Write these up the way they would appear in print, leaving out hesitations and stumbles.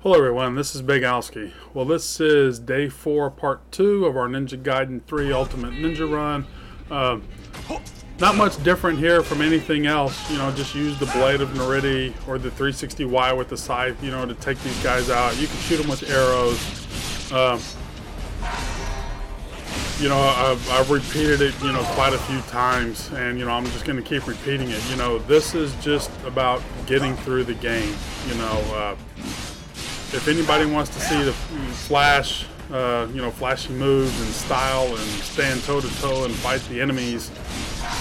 Hello everyone, this is Big Alski. Well, this is day 4, part 2 of our Ninja Gaiden 3 Ultimate Ninja Run. Not much different here from anything else, just use the Blade of Nariti or the 360Y with the scythe, to take these guys out. You can shoot them with arrows. I've repeated it, quite a few times, and, I'm just going to keep repeating it. This is just about getting through the game, If anybody wants to see the flash, flashy moves and style and stand toe-to-toe and fight the enemies,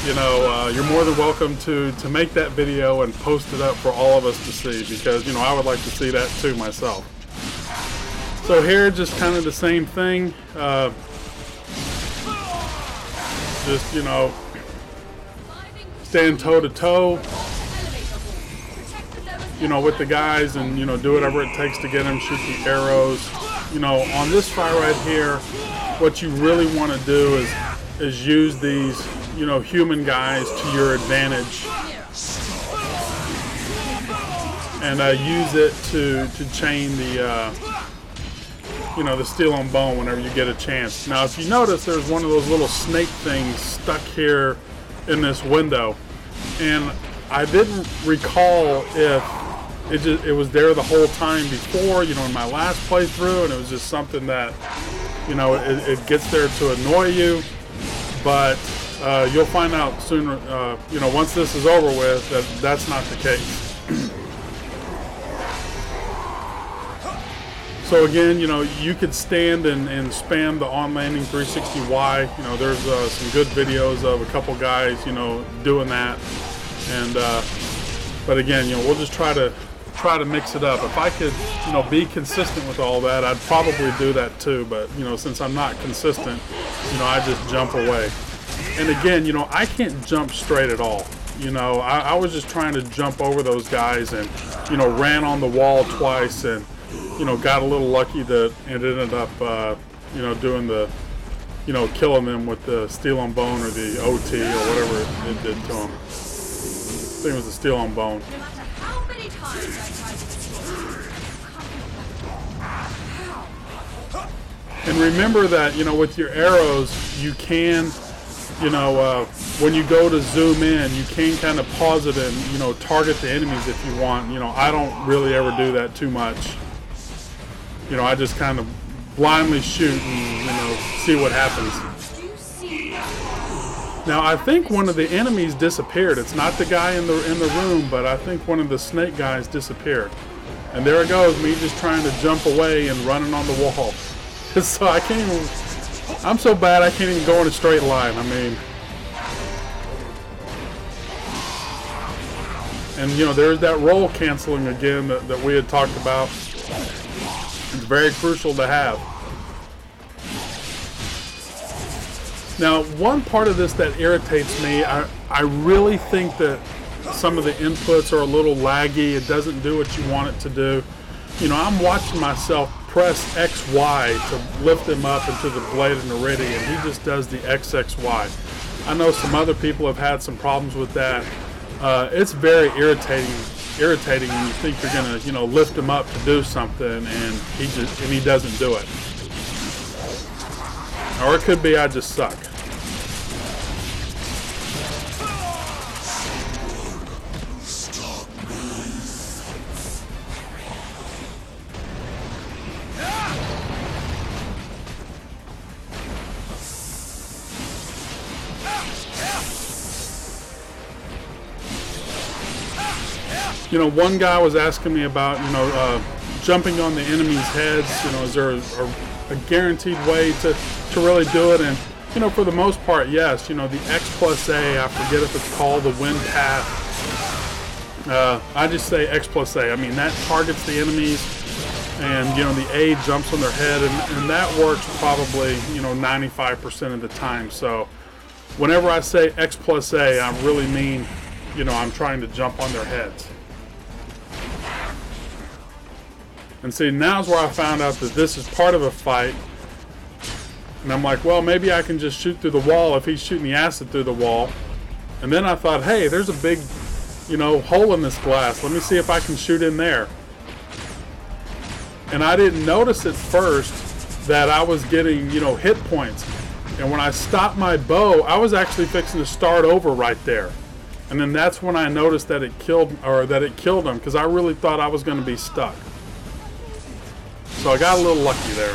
you're more than welcome to make that video and post it up for all of us to see, because, I would like to see that too myself. So here, just kind of the same thing. Stand toe-to-toe. With the guys, and do whatever it takes to get them, shoot the arrows. On this fight right here, what you really want to do is use these human guys to your advantage, and use it to chain the the steel on bone whenever you get a chance. Now, if you notice, there's one of those little snake things stuck here in this window, and I didn't recall if it was there the whole time before, in my last playthrough, and it was just something that, it gets there to annoy you. But you'll find out sooner, once this is over with, that that's not the case. So again, you could stand and spam the on-landing 360Y. There's some good videos of a couple guys, doing that. And but again, we'll just try to mix it up. If I could, be consistent with all that, I'd probably do that too. But, since I'm not consistent, I just jump away. And again, I can't jump straight at all. I was just trying to jump over those guys and, ran on the wall twice and, got a little lucky that it ended up, doing the, killing them with the steel on bone or the OT or whatever it did to them. I think it was the steel on bone. And remember that, with your arrows, you can, when you go to zoom in, you can kind of pause it and, target the enemies if you want. I don't really ever do that too much. I just kind of blindly shoot and, see what happens. Now, I think one of the enemies disappeared. It's not the guy in the room, but I think one of the snake guys disappeared. And there it goes, me just trying to jump away and running on the wall. So I can't even, I'm so bad I can't even go in a straight line. I mean, and there's that roll canceling again that we had talked about. It's very crucial to have. Now, one part of this that irritates me, I really think that some of the inputs are a little laggy. It doesn't do what you want it to do. I'm watching myself press XY to lift him up into the Blade of Nariti, and he just does the XXY. I know some other people have had some problems with that. It's very irritating when you think you're gonna, lift him up to do something, and he doesn't do it. Or it could be I just suck. One guy was asking me about, jumping on the enemy's heads. Is there a guaranteed way to really do it? And, for the most part, yes. The X+A, I forget if it's called the wind path. I just say X+A. I mean, that targets the enemies, and, the A jumps on their head, and that works probably, 95% of the time. So whenever I say X+A, I really mean, I'm trying to jump on their heads. And see, now's where I found out that this is part of a fight. And I'm like, well, maybe I can just shoot through the wall if he's shooting the acid through the wall. And then I thought, hey, there's a big, hole in this glass. Let me see if I can shoot in there. And I didn't notice at first that I was getting, you know, hit points. And when I stopped my bow, I was actually fixing to start over right there. And then that's when I noticed that it killed him, because I really thought I was going to be stuck. So I got a little lucky there.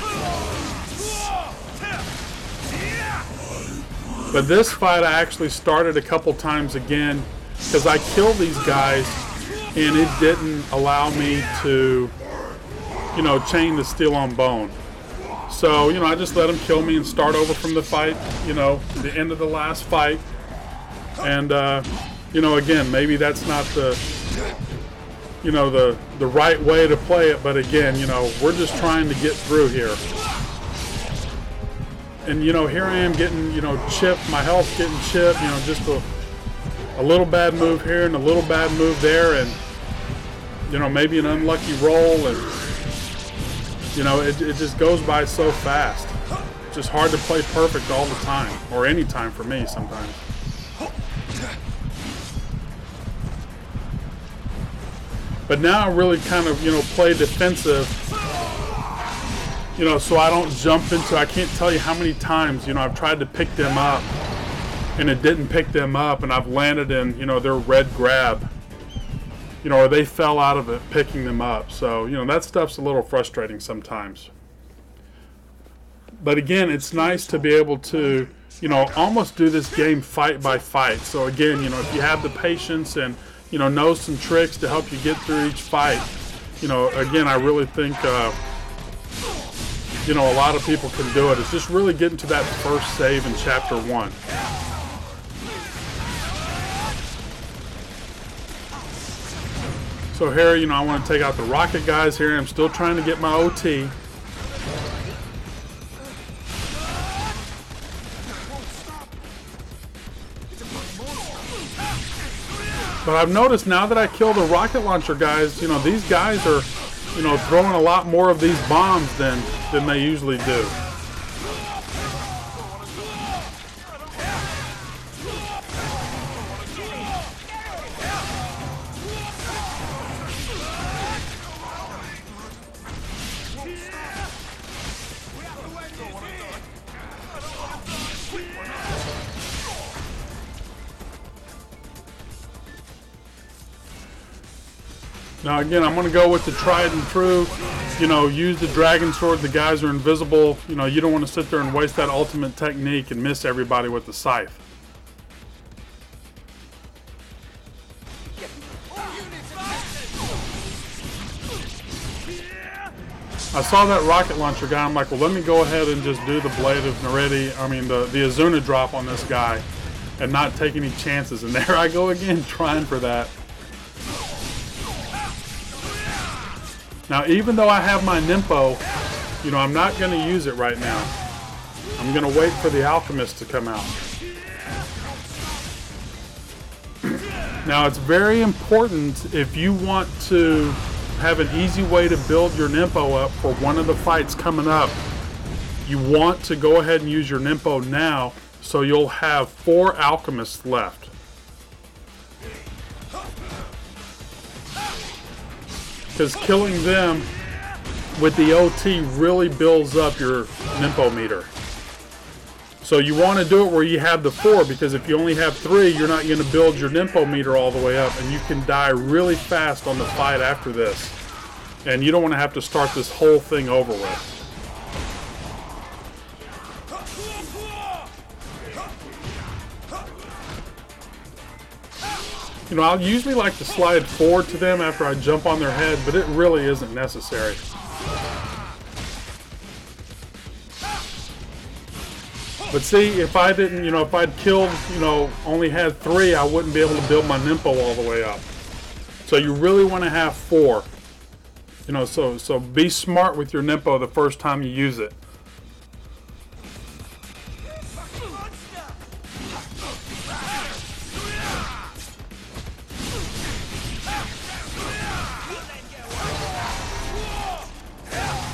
But this fight I actually started a couple times again, because I killed these guys and it didn't allow me to, you know, chain the steel on bone. So, you know, I just let them kill me and start over from the fight, you know, the end of the last fight. And, you know, again, maybe that's not the, you know, the right way to play it. But again, you know, we're just trying to get through here. And, you know, here I am getting, you know, chipped, my health's getting chipped, you know, just a little bad move here and a little bad move there. And, you know, maybe an unlucky roll, and you know, it just goes by so fast. It's just hard to play perfect all the time, or any time for me sometimes. But now I really kind of, you know, play defensive, you know, so I don't jump into, I can't tell you how many times, you know, I've tried to pick them up and it didn't pick them up, and I've landed in, you know, their red grab. You know, or they fell out of it picking them up. So, you know, that stuff's a little frustrating sometimes. But again, it's nice to be able to, you know, almost do this game fight by fight. So again, you know, if you have the patience and, you know some tricks to help you get through each fight, you know, again, I really think, you know, a lot of people can do it. It's just really getting to that first save in Chapter 1. So here, you know, I want to take out the rocket guys here. I'm still trying to get my OT. But I've noticed now that I kill the rocket launcher guys, you know, these guys are, you know, throwing a lot more of these bombs than they usually do. Now again, I'm going to go with the tried and true, you know, use the dragon sword. The guys are invisible. You know, you don't want to sit there and waste that ultimate technique and miss everybody with the scythe. I saw that rocket launcher guy. I'm like, well, let me go ahead and just do the Blade of Neredi, I mean the Azuna drop on this guy and not take any chances. And there I go again, trying for that. Now, even though I have my Nimpo, you know, I'm not going to use it right now. I'm going to wait for the Alchemist to come out. Now, it's very important, if you want to have an easy way to build your Nimpo up for one of the fights coming up, you want to go ahead and use your Nimpo now, so you'll have 4 Alchemists left. Because killing them with the OT really builds up your Nimpo meter. So you want to do it where you have the 4, because if you only have 3, you're not going to build your Nimpo meter all the way up, and you can die really fast on the fight after this. And you don't want to have to start this whole thing over with. You know, I'll usually like to slide forward to them after I jump on their head, but it really isn't necessary. But see, if I didn't, you know, if I'd killed, you know, only had 3, I wouldn't be able to build my Nimpo all the way up. So you really want to have 4. You know, so be smart with your Nimpo the first time you use it.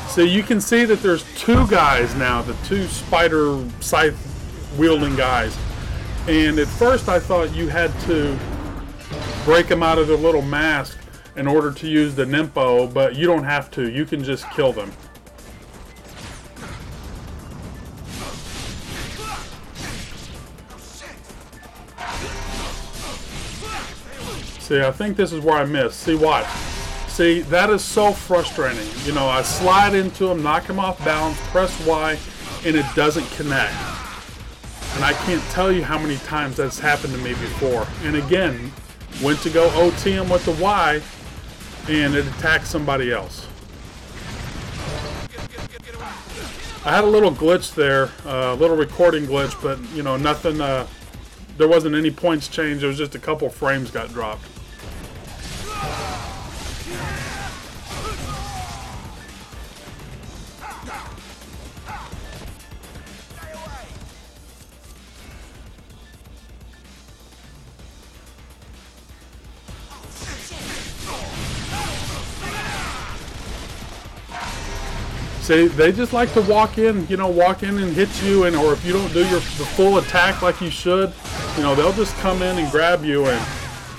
So you can see that there's 2 guys now, the 2 spider scythe wielding guys. And at first I thought you had to break them out of their little mask. in order to use the Nimpo, but you don't have to. You can just kill them. See, I think this is where I missed. See, watch. See, that is so frustrating. You know, I slide into him, knock him off balance, press Y, and it doesn't connect. And I can't tell you how many times that's happened to me before. And again, went to go OT him with the Y, and it attacked somebody else. I had a little glitch there, a little recording glitch, but you know, nothing, there wasn't any points changed. There was just a couple frames got dropped. See, they just like to walk in, you know, walk in and hit you, and or if you don't do the full attack like you should, you know, they'll just come in and grab you, and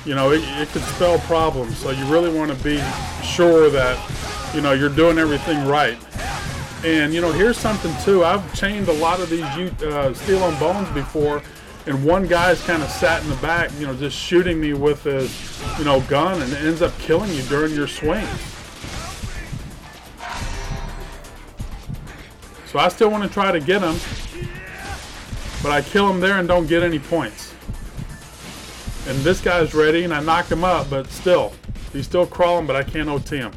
you know, it could spell problems. So you really want to be sure that, you know, you're doing everything right. And you know, here's something too. I've chained a lot of these Steel on Bones before, and one guy's kind of sat in the back, you know, just shooting me with his, you know, gun, and it ends up killing you during your swing. So I still want to try to get him, but I kill him there and don't get any points. And this guy's ready, and I knock him up, but still, he's still crawling, but I can't OT him.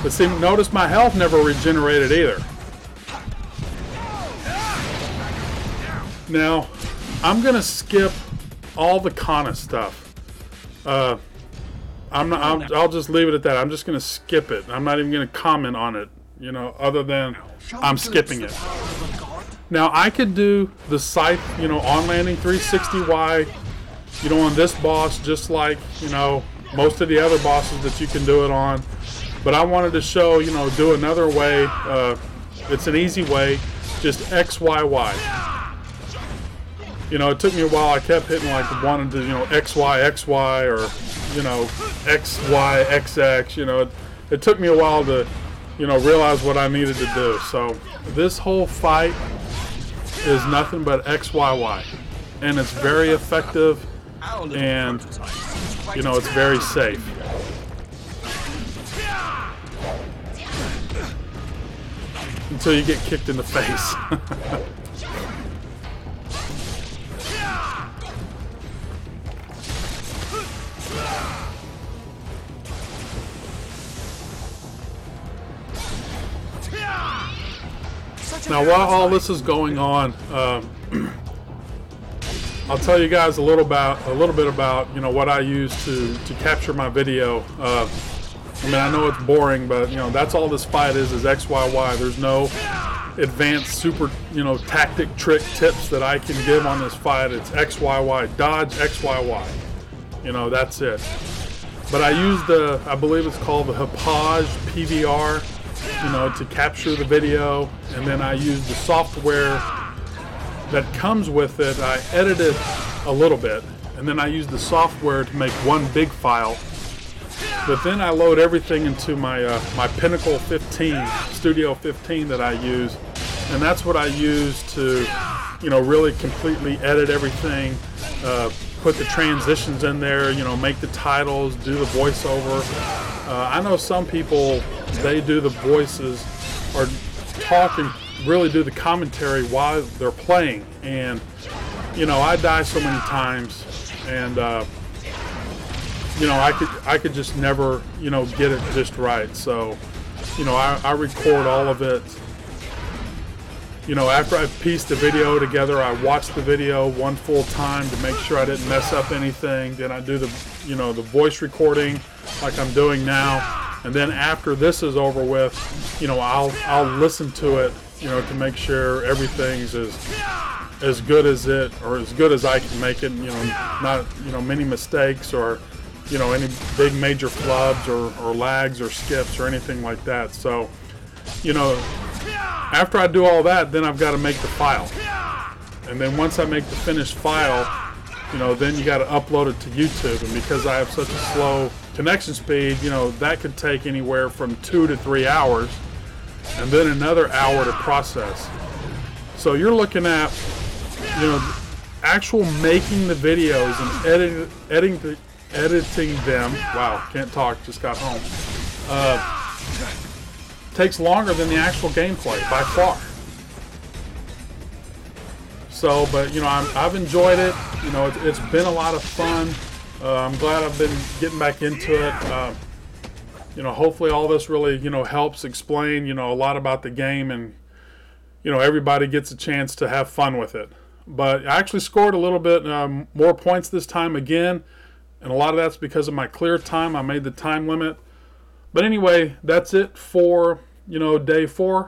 But see, notice my health never regenerated either. Now, I'm gonna skip all the Kana stuff. I'll just leave it at that. I'm just going to skip it. I'm not even going to comment on it, you know, other than I'm skipping it. Now, I could do the Scythe, you know, on landing 360Y, you know, on this boss, just like, you know, most of the other bosses that you can do it on. But I wanted to show, you know, do another way. It's an easy way, just XYY. You know, it took me a while. I kept hitting like wanted to, you know, XY, or, you know, XY, XX, you know. It took me a while to, you know, realize what I needed to do. So this whole fight is nothing but XYY. And it's very effective, and, you know, it's very safe. Until you get kicked in the face. Now, while all this is going on, I'll tell you guys a little bit about, you know, what I use to capture my video. I mean, I know it's boring, but you know, that's all this fight is XYY. There's no advanced super, you know, tactic trick tips that I can give on this fight. It's XYY, dodge, XYY. You know, that's it. But I use I believe it's called the Hapage PVR, you know, to capture the video, and then I use the software that comes with it. I edit it a little bit, and then I use the software to make one big file. But then I load everything into my my Pinnacle 15, Studio 15 that I use, and that's what I use to, you know, really completely edit everything, put the transitions in there, you know, make the titles, do the voiceover. I know some people, they do the voices or talk and really do the commentary while they're playing, and you know, I die so many times, and you know, I could just never, you know, get it just right. So, you know, I record all of it. You know, after I piece the video together, I watch the video one full time to make sure I didn't mess up anything. Then I do the, you know, the voice recording like I'm doing now. And then after this is over with, you know, I'll listen to it, you know, to make sure everything's as good as it, or as good as I can make it. You know, not, you know, many mistakes or, you know, any big major flubs or lags or skips or anything like that. So, you know, after I do all that, then I've got to make the file. And then once I make the finished file, you know, then you got to upload it to YouTube. And because I have such a slow connection speed, you know, that could take anywhere from 2 to 3 hours, and then another hour to process. So you're looking at, you know, actual making the videos and editing them. Wow, can't talk, just got home. Takes longer than the actual gameplay by far. So, but you know, I've enjoyed it. You know, it's been a lot of fun. I'm glad I've been getting back into it. You know, hopefully all this really, you know, helps explain, you know, a lot about the game, and you know, everybody gets a chance to have fun with it. But I actually scored a little bit more points this time again, and a lot of that's because of my clear time. I made the time limit. But anyway, that's it for, you know, day 4.